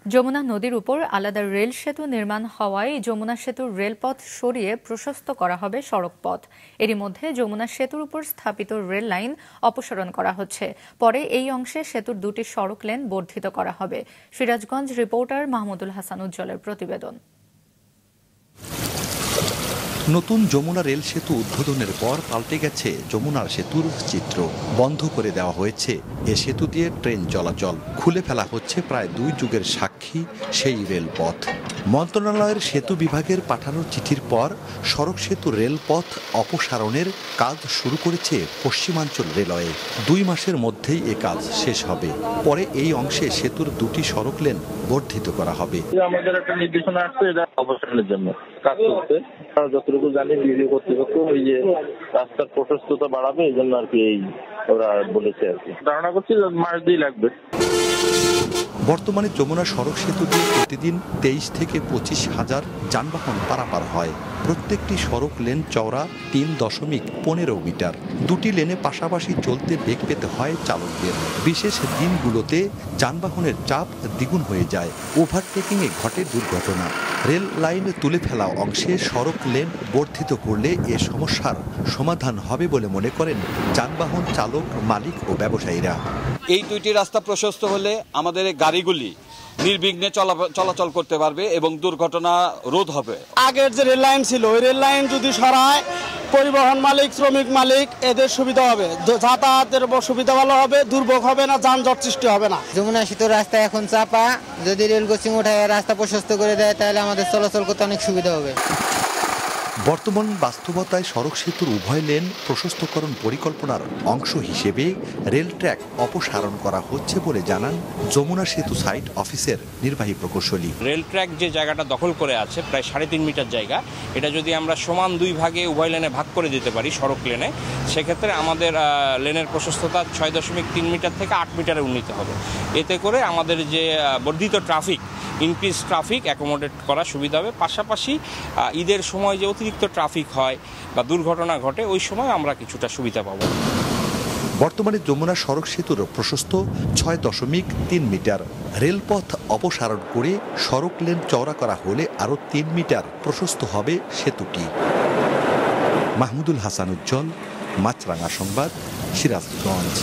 যমুনা নদীর উপর আলাদা রেল সেতু নির্মাণ হওয়ায় যমুনা সেতুর রেলপথ সরিয়ে প্রশস্ত করা হবে সড়কপথ। এরই মধ্যে যমুনা সেতুর উপর স্থাপিত রেল লাইন অপসারণ করা হচ্ছে। পরে এই অংশে সেতুর দুটি সড়ক লেন বর্ধিত করা হবে। সিরাজগঞ্জ রিপোর্টার মাহমুদুল হাসান উজ্জ্বলের প্রতিবেদন। নতুন যমুনা রেল সেতু উদ্বোধনের পর পাল্টে গেছে যমুনার সেতুর চিত্র। বন্ধ করে দেওয়া হয়েছে এ সেতু দিয়ে ট্রেন চলাচল, খুলে ফেলা হচ্ছে প্রায় 2 যুগের সাক্ষী সেই রেলপথ। মন্ত্রণালয়ের সেতু বিভাগের পাঠানো চিঠির পর সড়ক সেতু রেলপথ অপসারণের কাজ শুরু করেছে পশ্চিমাঞ্চল রেলওয়ে। 2 মাসের মধ্যেই এ কাজ শেষ হবে। পরে এই অংশে সেতুর দুটি সড়ক লেন বর্ধিত করা হবে। আমাদের একটা নির্দেশনা আসছে এটা অপসারণের জন্য কাজ করতে। যতটুকু জানি বিডিও কর্তৃপক্ষ ওই যে রাস্তার প্রশস্ততা বাড়াবে, এই জন্য আর কি এই ওরা বলেছে আর কি। ধারণা করছি মাস 2 লাগবে। বর্তমানে যমুনা সড়ক সেতু দিয়ে প্রতিদিন 23 থেকে 25 হাজার যানবাহন পারাপার হয়। প্রত্যেকটি সড়ক লেন চওড়া 3.15 মিটার। দুটি লেনে পাশাপাশি চলতে বেগ পেতে হয় চালকদের। বিশেষ দিনগুলোতে যানবাহনের চাপ দ্বিগুণ হয়ে যায়। ওভারটেকিংয়ে ঘটে দুর্ঘটনা। রেল লাইন তুলে ফেলা অংশে সড়ক লেন বর্ধিত করলে এ সমস্যার সমাধান হবে বলে মনে করেন যানবাহন চালক, মালিক ও ব্যবসায়ীরা। এই দুইটি রাস্তা প্রশস্ত হলে আমাদের গাড়িগুলি নির্বিঘ্নে চলাচল করতে পারবে এবং দুর্ঘটনা রোধ হবে। আগের যে রেল লাইন ছিল ওই রেল লাইন যদি সরায়, পরিবহন মালিক, শ্রমিক মালিক এদের সুবিধা হবে, যাতায়াতের সুবিধা ভালো হবে, দুর্ভোগ হবে না, যানজট সৃষ্টি হবে না। যমুনা সেতুর রাস্তা এখন চাপা, যদি রেল কোচিং উঠায় রাস্তা প্রশস্ত করে দেয় তাহলে আমাদের চলাচল করতে অনেক সুবিধা হবে। বর্তমান বাস্তবতায় সড়ক সেতুর উভয় লেন প্রশস্তকরণ পরিকল্পনার অংশ হিসেবে রেল ট্র্যাক অপসারণ করা হচ্ছে বলে জানান যমুনা সেতু সাইট অফিসের নির্বাহী প্রকৌশলী। রেল ট্র্যাক যে জায়গাটা দখল করে আছে প্রায় 3.5 মিটার জায়গা, এটা যদি আমরা সমান 2 ভাগে উভয় লেনে ভাগ করে দিতে পারি সড়ক লেনে, সেক্ষেত্রে আমাদের লেনের প্রশস্ততা 6.3 মিটার থেকে 8 মিটারে উন্নীত হবে। এতে করে আমাদের যে বর্ধিত ট্রাফিক, ইনক্রিজ ট্রাফিক অ্যাকোমোডেট করা সুবিধা হবে। পাশাপাশি ঈদের সময় যে অতিরিক্ত ট্রাফিক হয় বা দুর্ঘটনা ঘটে, ওই সময় আমরা কিছুটা সুবিধা পাব। বর্তমানে যমুনা সড়ক সেতুর প্রশস্ত 6.3 মিটার। রেলপথ অপসারণ করে সড়ক লেন চওড়া করা হলে আরও 3 মিটার প্রশস্ত হবে সেতুটি। মাহমুদুল হাসান উজ্জ্বল, মাছরাঙা সংবাদ, সিরাজগঞ্জ।